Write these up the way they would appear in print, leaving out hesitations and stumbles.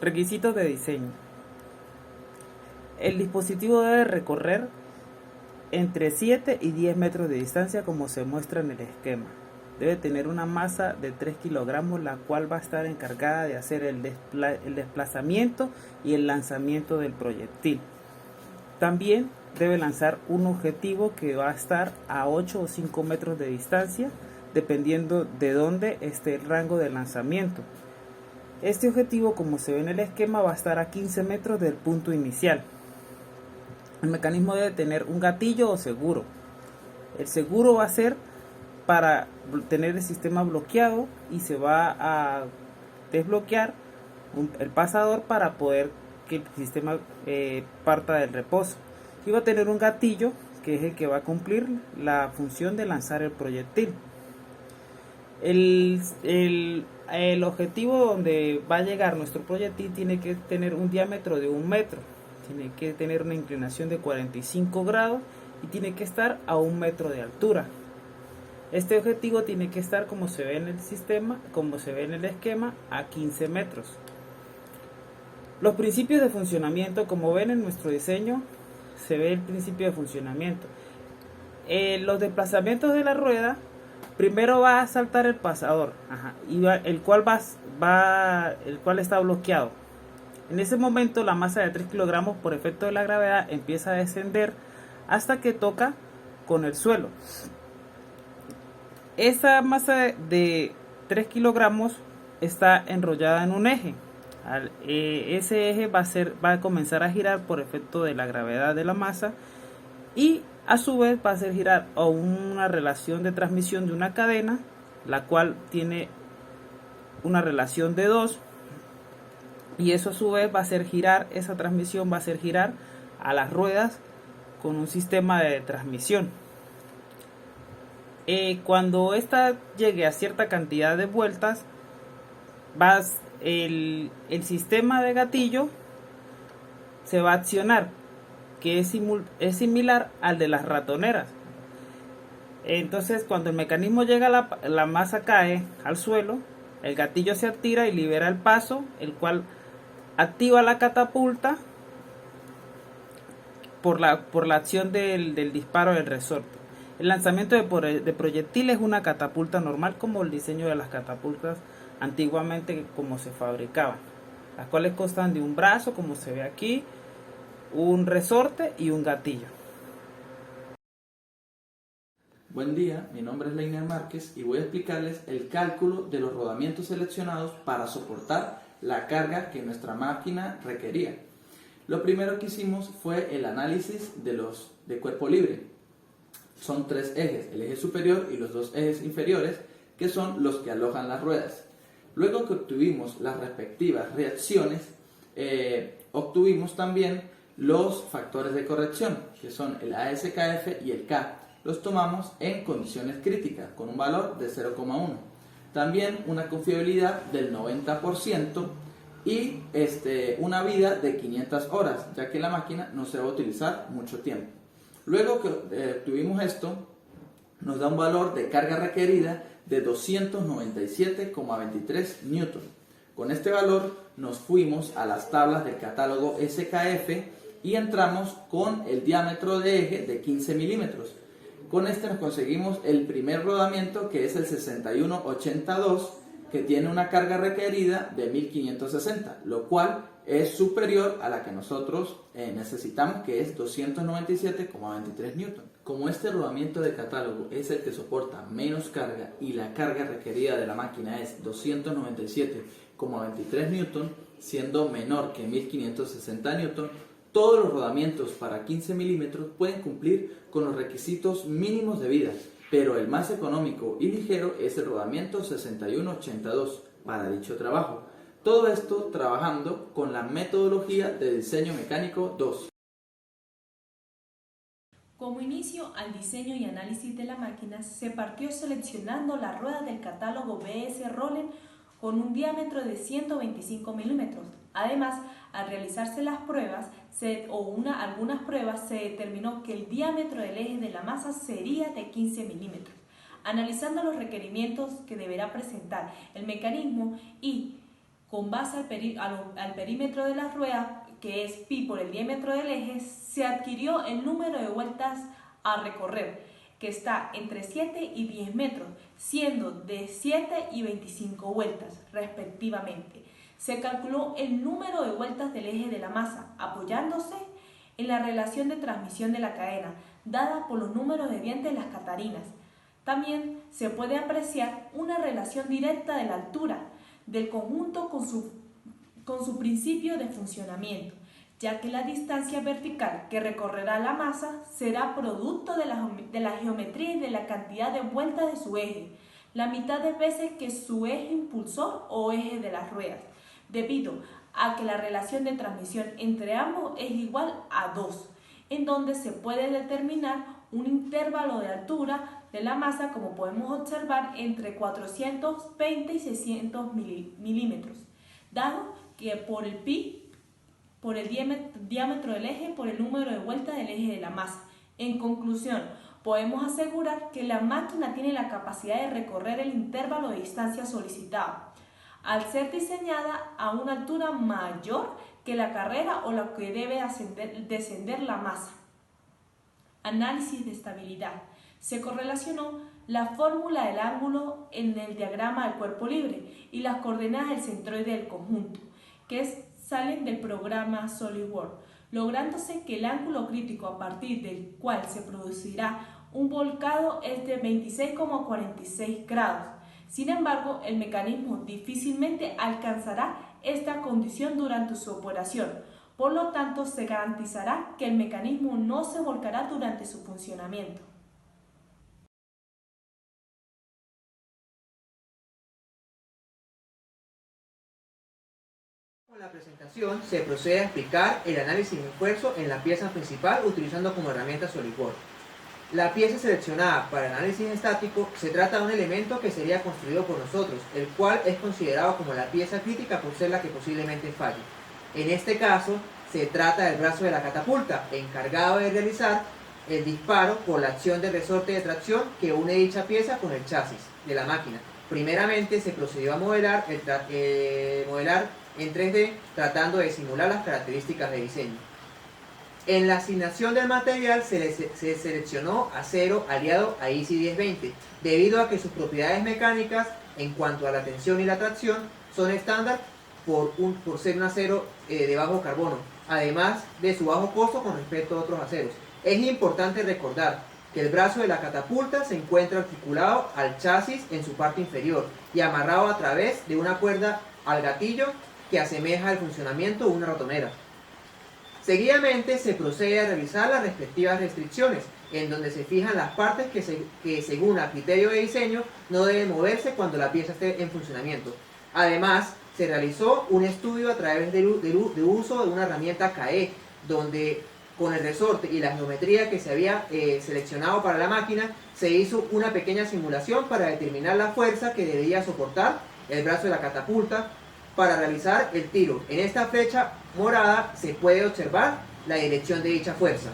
Requisitos de diseño. El dispositivo debe recorrer entre 7 y 10 metros de distancia como se muestra en el esquema. Debe tener una masa de 3 kilogramos, la cual va a estar encargada de hacer el desplazamiento y el lanzamiento del proyectil. También debe lanzar un objetivo que va a estar a 8 o 5 metros de distancia, dependiendo de dónde esté el rango de lanzamiento. Este objetivo, como se ve en el esquema, va a estar a 15 metros del punto inicial. El mecanismo debe tener un gatillo o seguro. El seguro va a ser para tener el sistema bloqueado y se va a desbloquear el pasador para poder que el sistema parta del reposo. Y va a tener un gatillo que es el que va a cumplir la función de lanzar el proyectil. El objetivo donde va a llegar nuestro proyectil tiene que tener un diámetro de 1 metro, tiene que tener una inclinación de 45 grados y tiene que estar a 1 metro de altura. Este objetivo tiene que estar, como se ve en el sistema, como se ve en el esquema, a 15 metros. Los principios de funcionamiento, como ven en nuestro diseño, se ve el principio de funcionamiento. Los desplazamientos de la rueda, primero va a saltar el pasador, el cual está bloqueado. En ese momento la masa de 3 kilogramos por efecto de la gravedad empieza a descender hasta que toca con el suelo. Esa masa de 3 kilogramos está enrollada en un eje. Ese eje va a comenzar a girar por efecto de la gravedad de la masa y a su vez va a hacer girar a una relación de transmisión de una cadena, la cual tiene una relación de 2, y eso a su vez va a hacer girar, esa transmisión va a hacer girar a las ruedas con un sistema de transmisión. Cuando esta llegue a cierta cantidad de vueltas, el sistema de gatillo se va a accionar, que es similar al de las ratoneras. Entonces, cuando el mecanismo llega, la masa cae al suelo, el gatillo se activa y libera el paso, el cual activa la catapulta por la acción del disparo del resorte. El lanzamiento de proyectil es una catapulta normal, como el diseño de las catapultas antiguamente como se fabricaban, las cuales constan de un brazo, como se ve aquí, un resorte y un gatillo. Buen día, mi nombre es Leiner Márquez y voy a explicarles el cálculo de los rodamientos seleccionados para soportar la carga que nuestra máquina requería. Lo primero que hicimos fue el análisis de cuerpo libre. Son 3 ejes, el eje superior y los 2 ejes inferiores, que son los que alojan las ruedas. Luego que obtuvimos las respectivas reacciones, obtuvimos también los factores de corrección, que son el ASKF y el K. Los tomamos en condiciones críticas, con un valor de 0,1. También una confiabilidad del 90% y una vida de 500 horas, ya que la máquina no se va a utilizar mucho tiempo. Luego que obtuvimos esto, nos da un valor de carga requerida de 297,23 newton. Con este valor nos fuimos a las tablas del catálogo SKF y entramos con el diámetro de eje de 15 milímetros. Con este nos conseguimos el primer rodamiento, que es el 6182, que tiene una carga requerida de 1560, lo cual es superior a la que nosotros necesitamos, que es 297,23 newton. Como este rodamiento de catálogo es el que soporta menos carga y la carga requerida de la máquina es 297,23 newton, siendo menor que 1560 newton, todos los rodamientos para 15 milímetros pueden cumplir con los requisitos mínimos de vida, pero el más económico y ligero es el rodamiento 6182 para dicho trabajo. Todo esto trabajando con la metodología de diseño mecánico 2. Como inicio al diseño y análisis de la máquina, se partió seleccionando la rueda del catálogo BS Roland con un diámetro de 125 milímetros. Además, al realizarse las pruebas algunas pruebas, se determinó que el diámetro del eje de la masa sería de 15 milímetros. Analizando los requerimientos que deberá presentar el mecanismo y con base al perímetro de la rueda, que es pi por el diámetro del eje, se adquirió el número de vueltas a recorrer, que está entre 7 y 10 metros, siendo de 7 y 25 vueltas, respectivamente. Se calculó el número de vueltas del eje de la masa, apoyándose en la relación de transmisión de la cadena, dada por los números de dientes de las catarinas. También se puede apreciar una relación directa de la altura del conjunto con su principio de funcionamiento, ya que la distancia vertical que recorrerá la masa será producto de la geometría y de la cantidad de vueltas de su eje, la mitad de veces que su eje impulsor o eje de las ruedas, debido a que la relación de transmisión entre ambos es igual a 2, en donde se puede determinar un intervalo de altura de la masa, como podemos observar, entre 420 y 600 milímetros, dado que por el pi, por el diámetro del eje, por el número de vueltas del eje de la masa. En conclusión, podemos asegurar que la máquina tiene la capacidad de recorrer el intervalo de distancia solicitado, al ser diseñada a una altura mayor que la carrera o la que debe descender la masa. Análisis de estabilidad. Se correlacionó la fórmula del ángulo en el diagrama del cuerpo libre y las coordenadas del centroide del conjunto, que salen del programa SolidWorks, lográndose que el ángulo crítico a partir del cual se producirá un volcado es de 26,46 grados. Sin embargo, el mecanismo difícilmente alcanzará esta condición durante su operación. Por lo tanto, se garantizará que el mecanismo no se volcará durante su funcionamiento. Con la presentación se procede a explicar el análisis de esfuerzo en la pieza principal utilizando como herramienta SolidWorks. La pieza seleccionada para análisis estático se trata de un elemento que sería construido por nosotros, el cual es considerado como la pieza crítica por ser la que posiblemente falle. En este caso, se trata del brazo de la catapulta, encargado de realizar el disparo por la acción del resorte de tracción que une dicha pieza con el chasis de la máquina. Primeramente se procedió a modelar en 3D, tratando de simular las características de diseño. En la asignación del material se seleccionó acero aliado a ISI 1020, debido a que sus propiedades mecánicas en cuanto a la tensión y la tracción son estándar por ser un acero de bajo carbono, además de su bajo costo con respecto a otros aceros. Es importante recordar que el brazo de la catapulta se encuentra articulado al chasis en su parte inferior y amarrado a través de una cuerda al gatillo que asemeja el funcionamiento de una ratonera. Seguidamente se procede a revisar las respectivas restricciones, en donde se fijan las partes que según a criterio de diseño no deben moverse cuando la pieza esté en funcionamiento. Además, se realizó un estudio a través de uso de una herramienta CAE, donde con el resorte y la geometría que se había seleccionado para la máquina, se hizo una pequeña simulación para determinar la fuerza que debía soportar el brazo de la catapulta para realizar el tiro. En esta flecha morada se puede observar la dirección de dicha fuerza.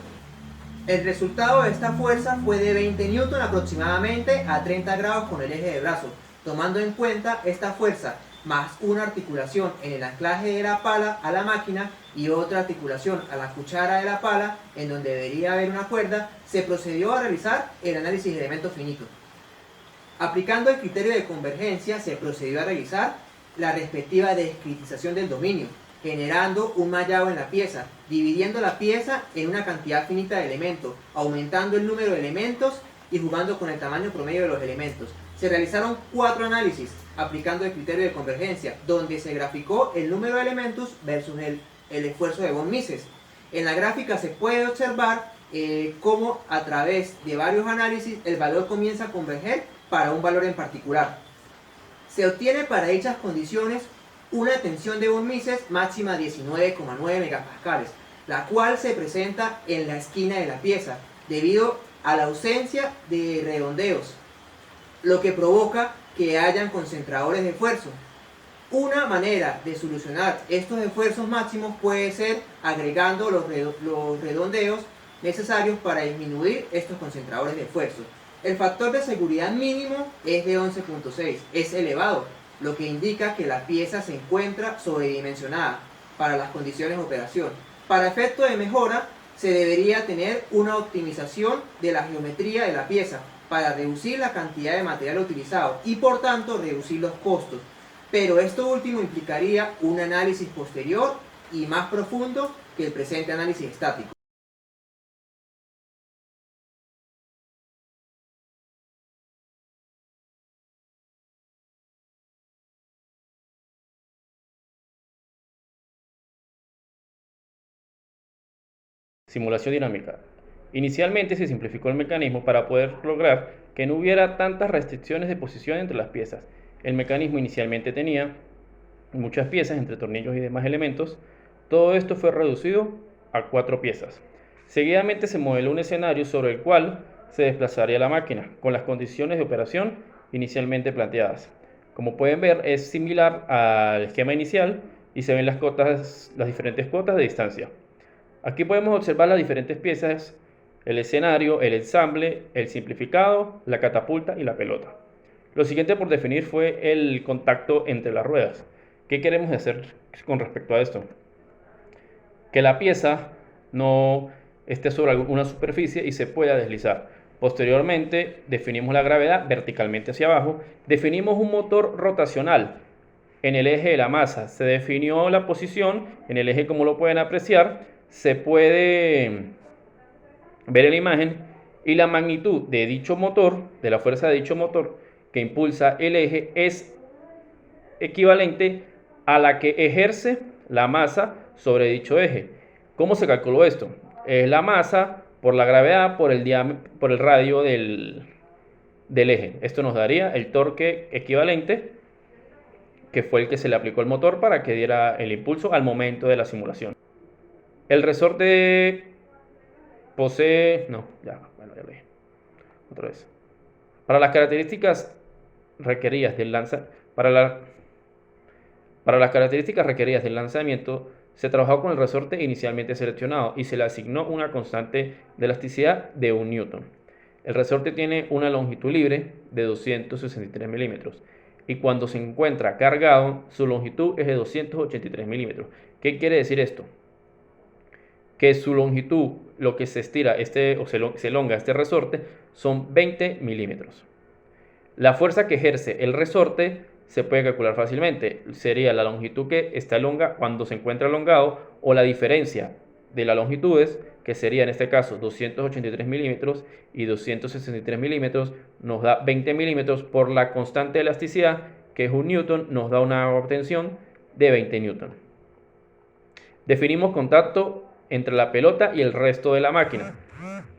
El resultado de esta fuerza fue de 20 Newton aproximadamente a 30 grados con el eje de brazo, tomando en cuenta esta fuerza más una articulación en el anclaje de la pala a la máquina y otra articulación a la cuchara de la pala en donde debería haber una cuerda, se procedió a realizar el análisis de elementos finitos. Aplicando el criterio de convergencia se procedió a realizar la respectiva descritización del dominio, generando un mallado en la pieza, dividiendo la pieza en una cantidad finita de elementos, aumentando el número de elementos y jugando con el tamaño promedio de los elementos. Se realizaron 4 análisis aplicando el criterio de convergencia, donde se graficó el número de elementos versus el esfuerzo de von Mises. En la gráfica se puede observar cómo a través de varios análisis el valor comienza a converger para un valor en particular. Se obtiene para dichas condiciones una tensión de von Mises máxima 19,9 megapascales, la cual se presenta en la esquina de la pieza debido a la ausencia de redondeos, lo que provoca que hayan concentradores de esfuerzo. Una manera de solucionar estos esfuerzos máximos puede ser agregando los redondeos necesarios para disminuir estos concentradores de esfuerzo. El factor de seguridad mínimo es de 11,6, es elevado, lo que indica que la pieza se encuentra sobredimensionada para las condiciones de operación. Para efecto de mejora, se debería tener una optimización de la geometría de la pieza para reducir la cantidad de material utilizado y por tanto reducir los costos. Pero esto último implicaría un análisis posterior y más profundo que el presente análisis estático. Simulación dinámica. Inicialmente se simplificó el mecanismo para poder lograr que no hubiera tantas restricciones de posición entre las piezas. El mecanismo inicialmente tenía muchas piezas entre tornillos y demás elementos. Todo esto fue reducido a 4 piezas. Seguidamente se modeló un escenario sobre el cual se desplazaría la máquina con las condiciones de operación inicialmente planteadas. Como pueden ver, es similar al esquema inicial y se ven las diferentes cotas de distancia. Aquí podemos observar las diferentes piezas, el escenario, el ensamble, el simplificado, la catapulta y la pelota. Lo siguiente por definir fue el contacto entre las ruedas. ¿Qué queremos hacer con respecto a esto? Que la pieza no esté sobre una superficie y se pueda deslizar. Posteriormente definimos la gravedad verticalmente hacia abajo. Definimos un motor rotacional en el eje de la masa. Se definió la posición en el eje, como lo pueden apreciar. Se puede ver en la imagen y la magnitud de dicho motor, de la fuerza de dicho motor que impulsa el eje, es equivalente a la que ejerce la masa sobre dicho eje. ¿Cómo se calculó esto? Es la masa por la gravedad por el radio del eje. Esto nos daría el torque equivalente, que fue el que se le aplicó al motor para que diera el impulso al momento de la simulación. El resorte posee... No, ya lo dije. Otra vez. Para las características requeridas del lanzamiento, se trabajó con el resorte inicialmente seleccionado y se le asignó una constante de elasticidad de 1 newton. El resorte tiene una longitud libre de 263 milímetros y cuando se encuentra cargado, su longitud es de 283 milímetros. ¿Qué quiere decir esto? Que su longitud, lo que se estira se elonga este resorte, son 20 milímetros. La fuerza que ejerce el resorte se puede calcular fácilmente. Sería la longitud que está elonga cuando se encuentra elongado o la diferencia de las longitudes, que sería en este caso 283 milímetros y 263 milímetros, nos da 20 milímetros por la constante de elasticidad, que es 1 newton, nos da una obtención de 20 newton. Definimos contacto entre la pelota y el resto de la máquina.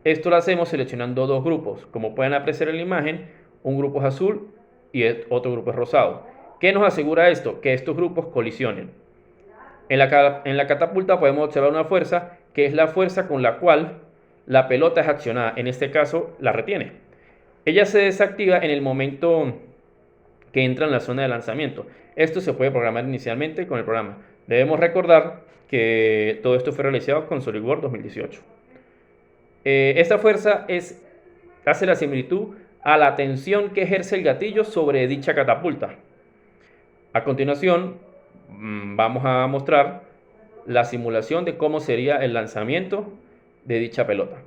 Esto lo hacemos seleccionando 2 grupos. Como pueden apreciar en la imagen, un grupo es azul y otro grupo es rosado. ¿Qué nos asegura esto? Que estos grupos colisionen. En la catapulta podemos observar una fuerza que es la fuerza con la cual la pelota es accionada. En este caso, la retiene. Ella se desactiva en el momento que entra en la zona de lanzamiento. Esto se puede programar inicialmente con el programa. Debemos recordar que todo esto fue realizado con SolidWorks 2018. Esta fuerza hace la similitud a la tensión que ejerce el gatillo sobre dicha catapulta. A continuación, vamos a mostrar la simulación de cómo sería el lanzamiento de dicha pelota.